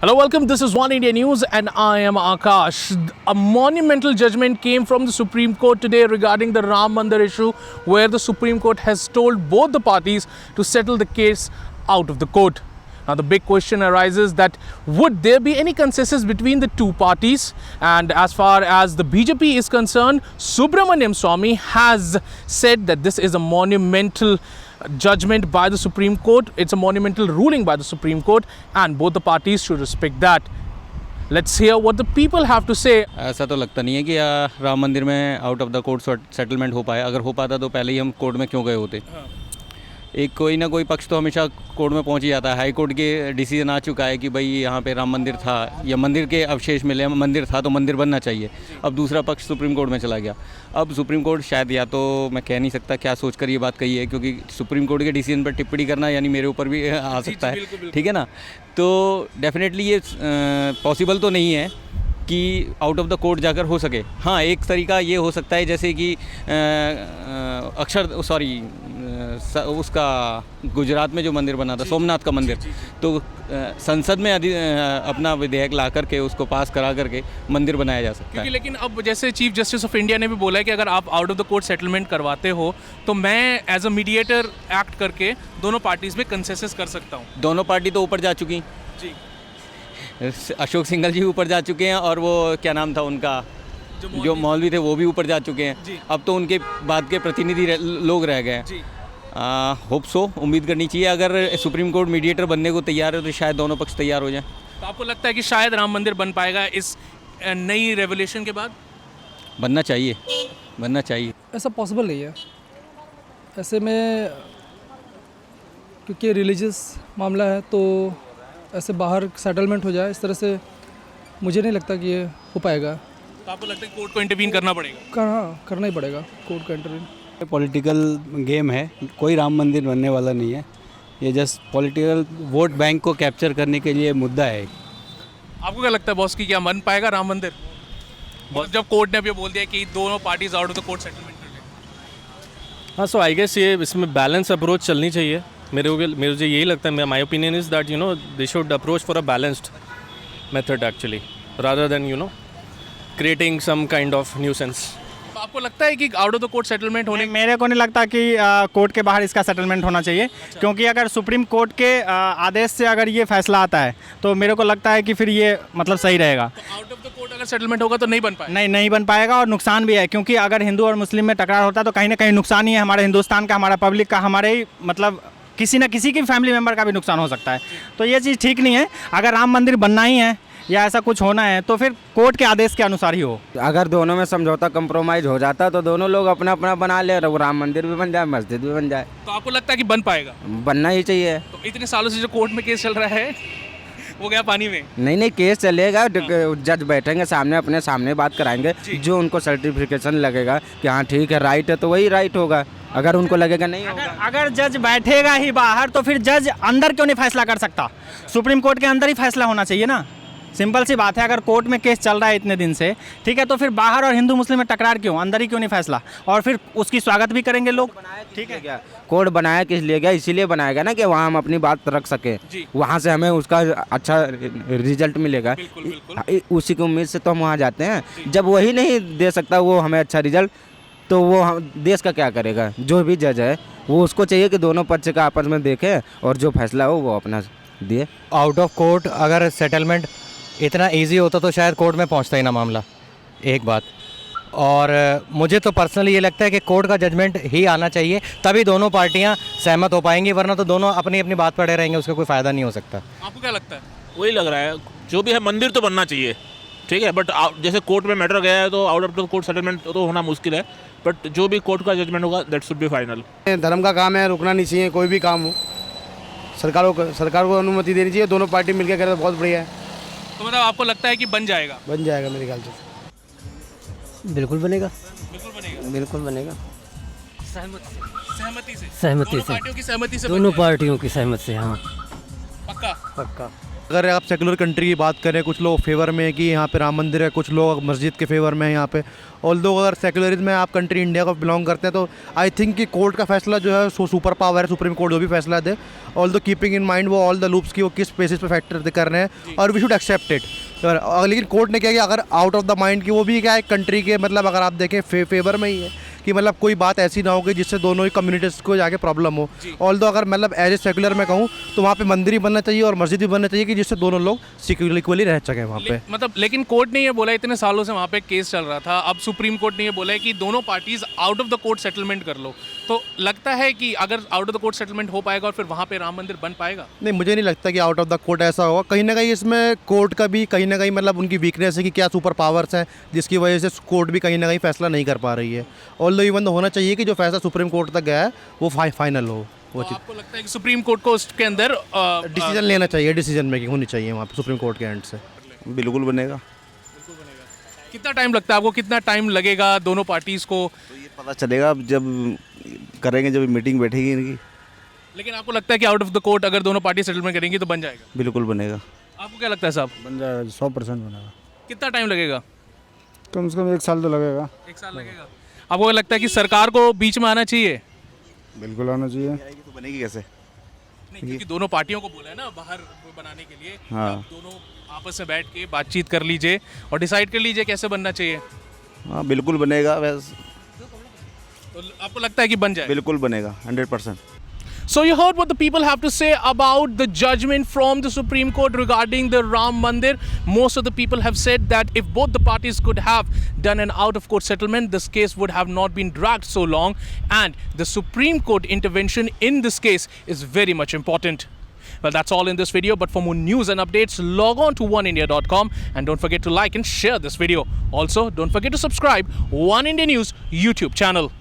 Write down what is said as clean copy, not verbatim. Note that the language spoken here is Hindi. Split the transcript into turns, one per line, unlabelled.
Hello, welcome. This is One India News, and I am Akash. A monumental judgment came from the Supreme Court today regarding the Ram Mandir issue, where the Supreme Court has told both the parties to settle the case out of the court. Now, the big question arises that would there be any consensus between the two parties? And as far as the BJP is concerned, Subramaniam Swamy has said that this is a monumental judgment by the Supreme Court. It's a monumental ruling by the Supreme Court, and both the parties should respect that. Let's hear what the people have to say.
ऐसा तो लगता नहीं है कि राम मंदिर में out of the court settlement हो पाए. अगर हो पाता तो पहले ही हम कोर्ट में क्यों गए होते. एक कोई ना कोई पक्ष तो हमेशा कोर्ट में पहुंच ही जाता है. हाई कोर्ट के डिसीजन आ चुका है कि भाई यहाँ पे राम मंदिर था या मंदिर के अवशेष मिले, मंदिर था तो मंदिर बनना चाहिए. अब दूसरा पक्ष सुप्रीम कोर्ट में चला गया. अब सुप्रीम कोर्ट शायद, या तो मैं कह नहीं सकता क्या सोचकर ये बात कही है, क्योंकि सुप्रीम कोर्ट के डिसीजन पर टिप्पणी करना यानी मेरे ऊपर भी आ सकता है. ठीक है ना. तो डेफिनेटली ये पॉसिबल तो नहीं है कि आउट ऑफ द कोर्ट जाकर हो सके. हाँ, एक तरीका ये हो सकता है जैसे कि उसका गुजरात में जो मंदिर बना था, सोमनाथ का मंदिर, तो संसद में अपना विधेयक ला करके उसको पास करा करके मंदिर बनाया जा सकता है.
लेकिन अब जैसे चीफ जस्टिस ऑफ इंडिया ने भी बोला है कि अगर आप out of the court settlement करवाते हो तो मैं एज अ मीडिएटर एक्ट करके दोनों पार्टीज में कंसेंसस कर सकता हूँ.
दोनों पार्टी तो ऊपर जा चुकी
जी.
अशोक सिंघल जी ऊपर जा चुके हैं और वो क्या नाम था उनका, जो मौलवी थे वो भी ऊपर जा चुके हैं. अब तो उनके बाद के प्रतिनिधि लोग रह गए हैं. होप सो, उम्मीद करनी चाहिए. अगर सुप्रीम कोर्ट मीडिएटर बनने को तैयार है तो शायद दोनों पक्ष तैयार हो जाएं.
तो आपको लगता है कि शायद राम मंदिर बन पाएगा इस नई रेवोल्यूशन के बाद?
बनना चाहिए.
ऐसा पॉसिबल नहीं है ऐसे में, क्योंकि रिलीजियस मामला है तो ऐसे बाहर सेटलमेंट हो जाए इस तरह से मुझे नहीं लगता कि ये हो पाएगा.
तो आपको लगता है कोर्ट को इंटरवीन करना पड़ेगा?
हाँ, करना ही पड़ेगा कोर्ट का इंटरवीन.
पॉलिटिकल गेम है, कोई राम मंदिर बनने वाला नहीं है. ये जस्ट पॉलिटिकल वोट बैंक को कैप्चर करने के लिए मुद्दा है.
आपको क्या लगता है बॉस की, क्या बन पाएगा राम मंदिर? जब कोर्ट ने अभी बोल दिया कि दोनों parties out of the court settlement कर लें.
हाँ, सो आई गेस ये इसमें बैलेंस अप्रोच चलनी चाहिए. मेरे मुझे यही लगता है. My opinion is that they should approach for a balanced method actually, rather than creating some kind of nuisance.
आपको लगता है कि out of the court settlement होने?
मेरे को नहीं लगता कि कोर्ट के बाहर इसका सेटलमेंट होना चाहिए. क्योंकि अगर सुप्रीम कोर्ट के आदेश से अगर ये फैसला आता है तो मेरे को लगता है कि फिर ये मतलब सही रहेगा.
तो आउट ऑफ द कोर्ट अगर सेटलमेंट होगा तो नहीं बन पाएगा?
नहीं बन पाएगा, और नुकसान भी है. क्योंकि अगर हिंदू और मुस्लिम में टकरार होता है तो कहीं ना कहीं नुकसान ही है हमारे हिंदुस्तान का, हमारा पब्लिक का, हमारे ही मतलब किसी न किसी की फैमिली मेम्बर का भी नुकसान हो सकता है. तो ये चीज़ ठीक नहीं है. अगर राम मंदिर बनना ही है या ऐसा कुछ होना है तो फिर कोर्ट के आदेश के अनुसार ही हो.
अगर दोनों में समझौता कंप्रोमाइज़ हो जाता तो दोनों लोग अपना अपना बना ले, राम मंदिर भी बन जाए, मस्जिद भी बन जाए.
तो आपको लगता है कि बन पाएगा?
बनना ही चाहिए.
तो इतने सालों से जो कोर्ट में केस चल रहा है वो गया पानी में?
नहीं, केस चलेगा. जज बैठेंगे सामने, अपने सामने बात कराएंगे. जो उनको सर्टिफिकेशन लगेगा कि हाँ ठीक है, राइट है, तो वही राइट होगा. अगर उनको लगेगा नहीं होगा,
अगर जज बैठेगा ही बाहर तो फिर जज अंदर क्यों नहीं फैसला कर सकता? सुप्रीम कोर्ट के अंदर ही फैसला होना चाहिए ना. सिंपल सी बात है. अगर कोर्ट में केस चल रहा है इतने दिन से, ठीक है, तो फिर बाहर और हिंदू मुस्लिम में टकरार क्यों? अंदर ही क्यों नहीं फैसला? और फिर उसकी स्वागत भी करेंगे लोग.
ठीक है क्या कोर्ट बनाया किस लिए गया? इसीलिए बनाया गया ना कि वहाँ हम अपनी बात रख सके, वहाँ से हमें उसका अच्छा रिजल्ट मिलेगा. उसी की उम्मीद से तो हम वहाँ जाते हैं. जब वही नहीं दे सकता वो हमें अच्छा रिजल्ट, तो वो देश का क्या करेगा? जो भी जज है वो उसको चाहिए कि दोनों पक्ष का आपस में देखे और जो फैसला हो वो अपना दिए.
आउट ऑफ कोर्ट अगर सेटलमेंट इतना इजी होता तो शायद कोर्ट में पहुंचता ही ना मामला. एक बात. और मुझे तो पर्सनली ये लगता है कि कोर्ट का जजमेंट ही आना चाहिए, तभी दोनों पार्टियां सहमत हो पाएंगी, वरना तो दोनों अपनी अपनी बात पड़े रहेंगे, उसका कोई फ़ायदा नहीं हो सकता.
आपको क्या लगता है?
वही लग रहा है. जो भी है मंदिर तो बनना चाहिए, ठीक है, बट जैसे कोर्ट में मैटर गया है तो out of the court settlement तो होना मुश्किल है. बट जो भी कोर्ट का जजमेंट होगा दैट शुड बी फाइनल.
धर्म का काम है, रुकना नहीं चाहिए कोई भी काम हो. सरकार को अनुमति देनी चाहिए. दोनों पार्टी मिलकर करें तो बहुत बढ़िया है.
तो मतलब आपको लगता है कि बन जाएगा?
बन जाएगा मेरे ख्याल से.
बिल्कुल बनेगा.
बिल्कुल बनेगा.
सहमति से?
सहमति
दोनों
से.
पार्टियों की सहमति से?
दोनों पार्टियों की सहमति से. हाँ,
पक्का?
पक्का.
अगर आप सेकुलर कंट्री की बात करें, कुछ लोग फेवर में है कि यहाँ पे राम मंदिर है, कुछ लोग मस्जिद के फेवर में है यहाँ पे। ऑल्दो अगर सेकुलरिज्म में आप कंट्री इंडिया को बिलोंग करते हैं तो आई थिंक कि कोर्ट का फैसला जो है सो सुपर पावर है, सुप्रीम कोर्ट जो भी फैसला दे, ऑल्दो कीपिंग इन माइंड वो ऑल द लूप्स की वो किस बेसिस पे फैक्टर कर रहे हैं, और वी शुड एक्सेप्ट इट। लेकिन कोर्ट ने क्या किया, अगर आउट ऑफ द माइंड की वो भी क्या है कंट्री के, मतलब अगर आप देखें फेवर में ही है कि मतलब कोई बात ऐसी ना हो कि जिससे दोनों ही कम्युनिटीज़ को जाके प्रॉब्लम हो। ऑल्दो अगर मतलब एज ए सेकुलर में कहूँ तो वहाँ पे मंदिर ही बनना चाहिए और मस्जिद भी बनना चाहिए कि जिससे दोनों लोग इक्वली रह सकें वहाँ पे।
मतलब लेकिन कोर्ट ने ये बोला, इतने सालों से वहाँ पे केस चल रहा था, अब सुप्रीम कोर्ट ने ये बोला है कि दोनों parties out of the court settlement कर लो। तो लगता है कि अगर out of the court settlement हो पाएगा और फिर वहाँ पे राम मंदिर बन पाएगा?
नहीं, मुझे नहीं लगता कि आउट ऑफ द कोर्ट ऐसा होगा। कहीं ना कहीं इसमें कोर्ट का भी कहीं ना कहीं मतलब उनकी वीकनेस है कि क्या सुपर पावर्स हैं जिसकी वजह से कोर्ट भी कहीं ना कहीं फैसला नहीं कर पा रही है। ऑल्दो इवन होना चाहिए कि जो फैसला सुप्रीम कोर्ट तक गया है वो फाइनल हो। वो
तो आपको लगता है कि सुप्रीम कोर्ट को उसके अंदर
डिसीजन लेना चाहिए, डिसीजन मेकिंग होनी चाहिए वहाँ पे सुप्रीम कोर्ट के एंड से।
बिल्कुल बनेगा।
कितना टाइम लगता है आपको, कितना टाइम लगेगा दोनों पार्टीज को?
तो ये पता चलेगा जब करेंगे, जब मीटिंग बैठेगी इनकी।
लेकिन आपको लगता है कि आउट ऑफ द कोर्ट अगर दोनों पार्टी सेटलमेंट करेंगी तो बन जाएगा?
बिल्कुल बनेगा।
आपको क्या लगता है साहब?
बन जाएगा, 100% बनेगा।
कितना टाइम लगेगा?
कम से कम 1 साल तो लगेगा।
1 साल लगेगा। आपको क्या लगता है कि सरकार को बीच में आना चाहिए?
बिल्कुल आना चाहिए।
तो बनेगी कैसे?
नहीं, क्योंकि दोनों पार्टियों को बोला है ना बाहर बनाने के लिए।
हाँ।
आप दोनों आपस में बैठ के बातचीत कर लीजिए और डिसाइड कर लीजिए कैसे बनना चाहिए।
हाँ, बिल्कुल बनेगा। वैसे
तो आपको लगता है कि बन जाए?
बिल्कुल बनेगा 100%।
So you heard what the people have to say about the judgment from the Supreme Court regarding the Ram Mandir. Most of the people have said that if both the parties could have done an out-of-court settlement, this case would have not been dragged so long, and the Supreme Court intervention in this case is very much important. Well, that's all in this video, but for more news and updates, log on to oneindia.com and don't forget to like and share this video. Also, don't forget to subscribe One India News YouTube channel.